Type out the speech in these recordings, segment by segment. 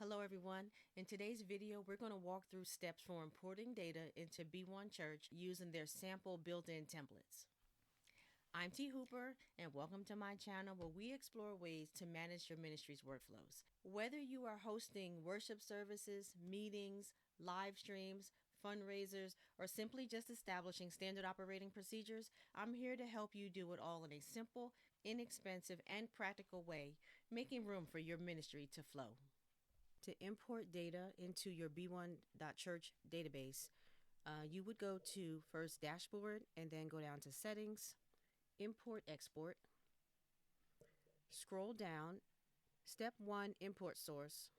Hello everyone. In today's video, we're going to walk through steps for importing data into B1.Church using their sample built-in templates. I'm T. Hooper, and welcome to my channel where we explore ways to manage your ministry's workflows. Whether you are hosting worship services, meetings, live streams, fundraisers, or simply just establishing standard operating procedures, I'm here to help you do it all in a simple, inexpensive, and practical way, making room for your ministry to flow. To import data into your B1.Church database, you would go to first Dashboard and then go down to Settings, Import Export. Scroll down, Step 1 Import Source.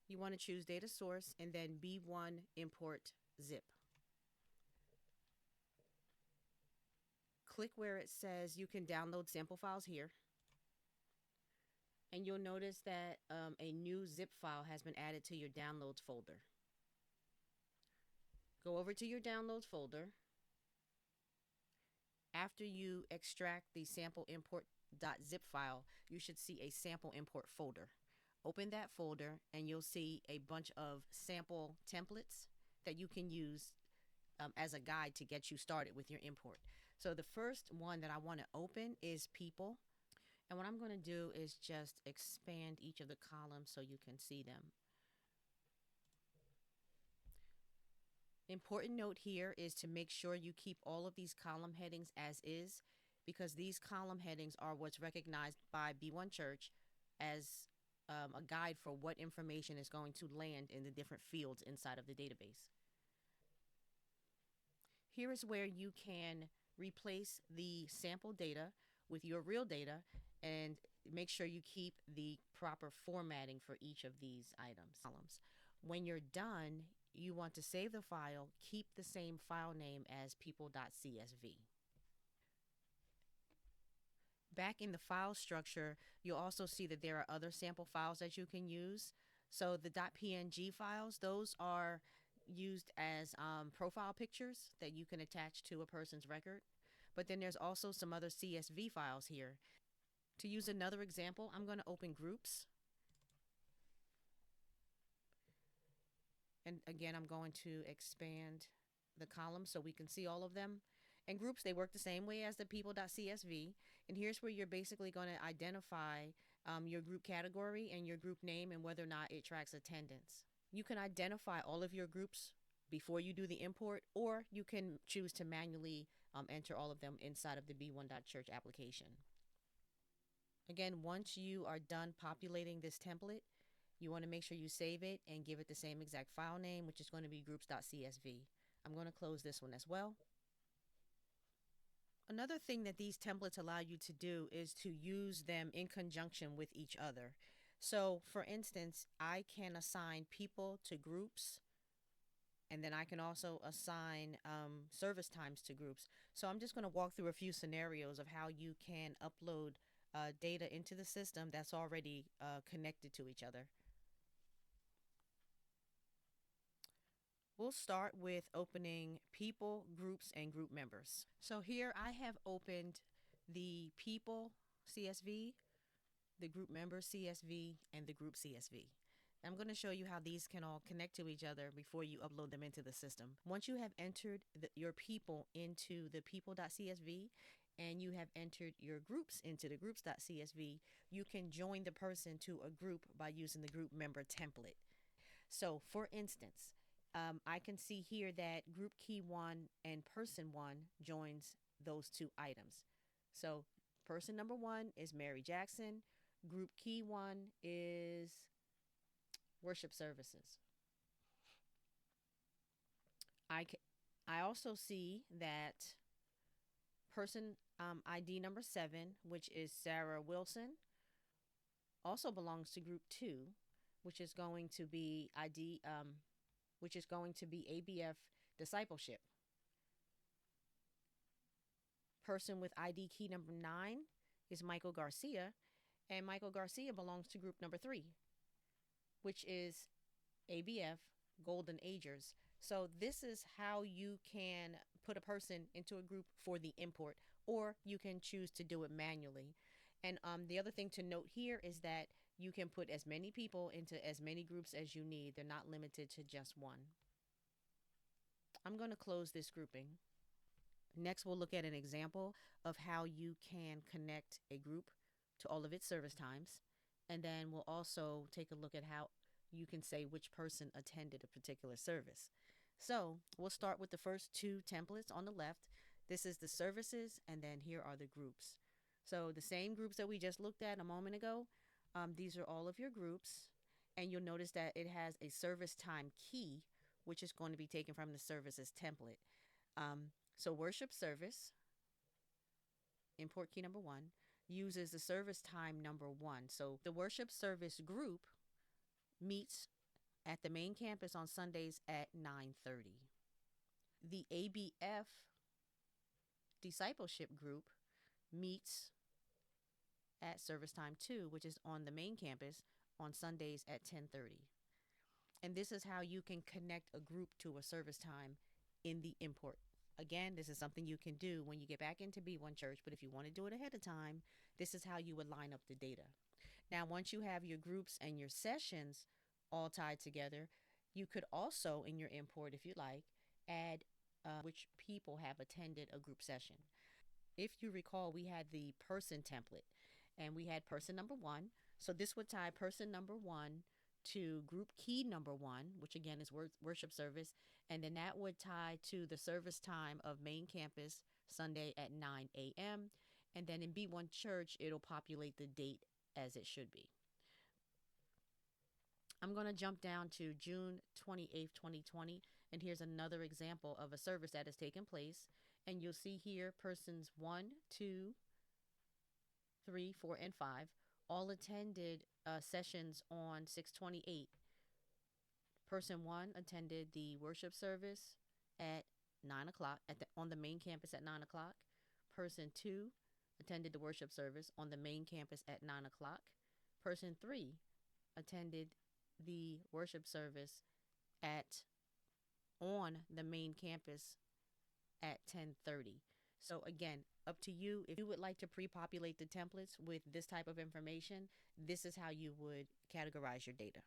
You want to choose Data Source and then B1 Import Zip. Click where it says you can download sample files here. And you'll notice that a new zip file has been added to your downloads folder. Go over to your downloads folder. After you extract the sample import.zip file, you should see a sample import folder. Open that folder and you'll see a bunch of sample templates that you can use as a guide to get you started with your import. So the first one that I want to open is people. And what I'm going to do is just expand each of the columns so you can see them. Important note here is to make sure you keep all of these column headings as is, because these column headings are what's recognized by B1.Church as a guide for what information is going to land in the different fields inside of the database. Here is where you can replace the sample data with your real data and make sure you keep the proper formatting for each of these columns. When you're done, you want to save the file, keep the same file name as people.csv. Back in the file structure, you'll also see that there are other sample files that you can use. So the .png files, those are used as profile pictures that you can attach to a person's record. But then there's also some other CSV files here. To use another example, I'm going to open groups. And again, I'm going to expand the columns so we can see all of them. And groups, they work the same way as the people.csv. And here's where you're basically going to identify your group category and your group name and whether or not it tracks attendance. You can identify all of your groups before you do the import, or you can choose to manually enter all of them inside of the B1.Church application. Again, once you are done populating this template, you want to make sure you save it and give it the same exact file name, which is going to be groups.csv. I'm going to close this one as well. Another thing that these templates allow you to do is to use them in conjunction with each other. So for instance, I can assign people to groups, and then I can also assign service times to groups. So I'm just going to walk through a few scenarios of how you can upload data into the system that's already connected to each other. We'll start with opening people, groups, and group members. So here I have opened the people CSV, the group member CSV, and the group CSV. I'm going to show you how these can all connect to each other before you upload them into the system. Once you have entered your people into the people.csv and you have entered your groups into the groups.csv, you can join the person to a group by using the group member template. So for instance, I can see here that group key 1 and person 1 joins those two items. So person number 1 is Mary Jackson. Group key 1 is worship services. I also see that person ID number 7, which is Sarah Wilson, also belongs to group 2, which is going to be ABF discipleship. Person with ID key number 9 is Michael Garcia, and Michael Garcia belongs to group number 3, which is ABF Golden Agers. So this is how you can put a person into a group for the import, or you can choose to do it manually. And the other thing to note here is that You can put as many people into as many groups as you need. They're not limited to just one. I'm going to close this grouping. Next, we'll look at an example of how you can connect a group to all of its service times. And then we'll also take a look at how you can say which person attended a particular service. So we'll start with the first two templates on the left. This is the services, and then here are the groups. So the same groups that we just looked at a moment ago, these are all of your groups. And you'll notice that it has a service time key, which is going to be taken from the services template. So worship service, import key number 1, uses the service time number 1. So the worship service group meets at the main campus on Sundays at 9:30. The ABF discipleship group meets at service time 2, which is on the main campus on Sundays at 10:30. And this is how you can connect a group to a service time in the import. Again, this is something you can do when you get back into B1.Church, but if you want to do it ahead of time, this is how you would line up the data. Now, once you have your groups and your sessions all tied together, you could also, in your import, if you like, add which people have attended a group session. If you recall, we had the person template, and we had person number 1. So this would tie person number 1 to group key number 1, which again is worship service, and then that would tie to the service time of main campus Sunday at 9 a.m. And then in B1.Church, it'll populate the date as it should be. I'm going to jump down to June 28th, 2020, and here's another example of a service that has taken place. And you'll see here persons 1, 2, 3, 4, and 5 all attended sessions on 6/28. Person 1 attended the worship service at 9 o'clock on the main campus at 9 o'clock. Person 2 attended the worship service on the main campus at 9 o'clock. Person 3 attended the worship service on the main campus at 10:30. So again, up to you. If you would like to pre-populate the templates with this type of information, this is how you would categorize your data.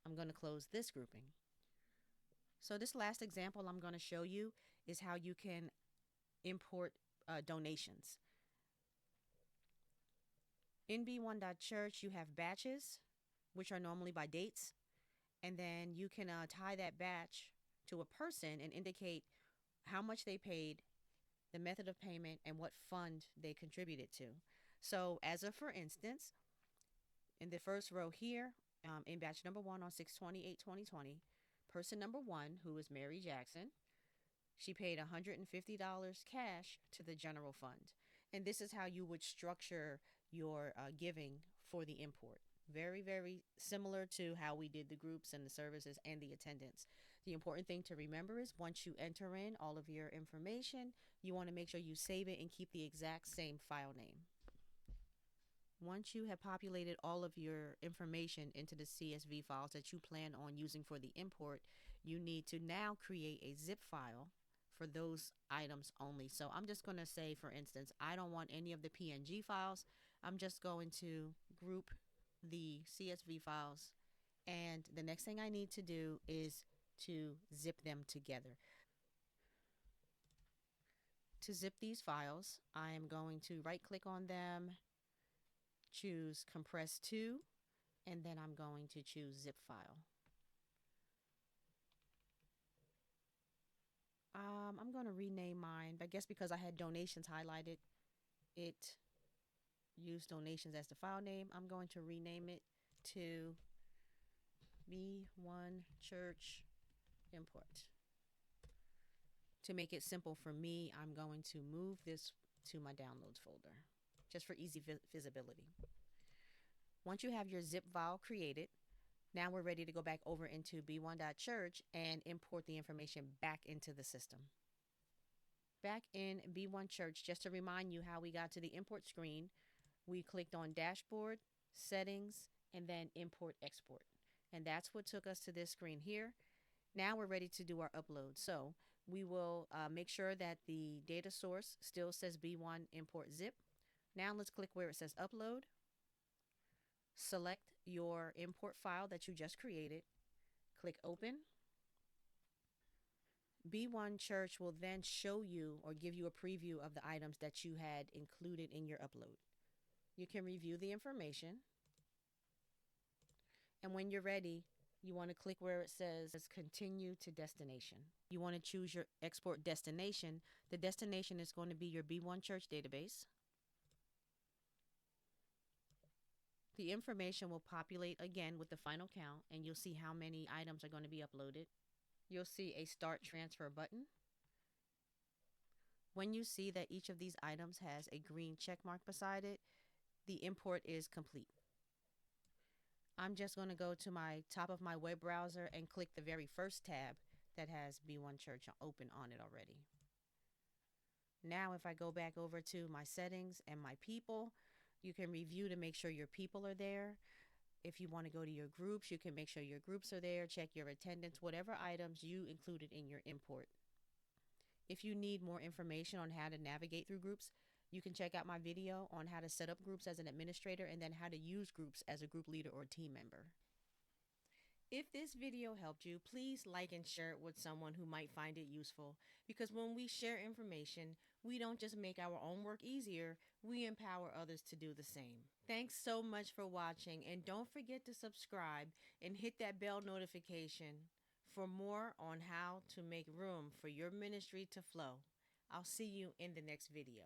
I'm going to close this grouping. So this last example I'm going to show you is how you can import donations. In B1.Church, you have batches, which are normally by dates, and then you can tie that batch to a person and indicate how much they paid, the method of payment, and what fund they contributed to. So as of, for instance, in the first row here, in batch number 1 on 6/28/2020, person number 1, who is Mary Jackson, she paid $150 cash to the general fund. And this is how you would structure your giving for the import. Very, very similar to how we did the groups and the services and the attendance. The important thing to remember is once you enter in all of your information, you want to make sure you save it and keep the exact same file name. Once you have populated all of your information into the CSV files that you plan on using for the import, you need to now create a zip file for those items only. So I'm just going to say, for instance, I don't want any of the PNG files. I'm just going to group the CSV files, and the next thing I need to do is to zip them together. To zip these files, I am going to right click on them, choose compress to, and then I'm going to choose zip file. I'm going to rename mine, I guess because I had donations highlighted, it used donations as the file name. I'm going to rename it to B1.Church import. To make it simple for me, I'm going to move this to my downloads folder, just for easy visibility. Once you have your zip file created, now we're ready to go back over into B1.Church and import the information back into the system. Back in B1.Church, just to remind you how we got to the import screen, we clicked on Dashboard, Settings, and then Import Export. And that's what took us to this screen here. Now we're ready to do our upload. So we will make sure that the data source still says B1 import zip. Now let's click where it says upload. Select your import file that you just created. Click Open. B1.Church will then show you or give you a preview of the items that you had included in your upload. You can review the information. And when you're ready, you want to click where it says Continue to Destination. You want to choose your export destination. The destination is going to be your B1.Church database. The information will populate again with the final count, and you'll see how many items are going to be uploaded. You'll see a Start Transfer button. When you see that each of these items has a green check mark beside it, the import is complete. I'm just going to go to my top of my web browser and click the very first tab that has B1.Church open on it already. Now if I go back over to my settings and my people, you can review to make sure your people are there. If you want to go to your groups, you can make sure your groups are there, check your attendance, whatever items you included in your import. If you need more information on how to navigate through groups, you can check out my video on how to set up groups as an administrator and then how to use groups as a group leader or team member. If this video helped you, please like and share it with someone who might find it useful, because when we share information, we don't just make our own work easier, we empower others to do the same. Thanks so much for watching, and don't forget to subscribe and hit that bell notification for more on how to make room for your ministry to flow. I'll see you in the next video.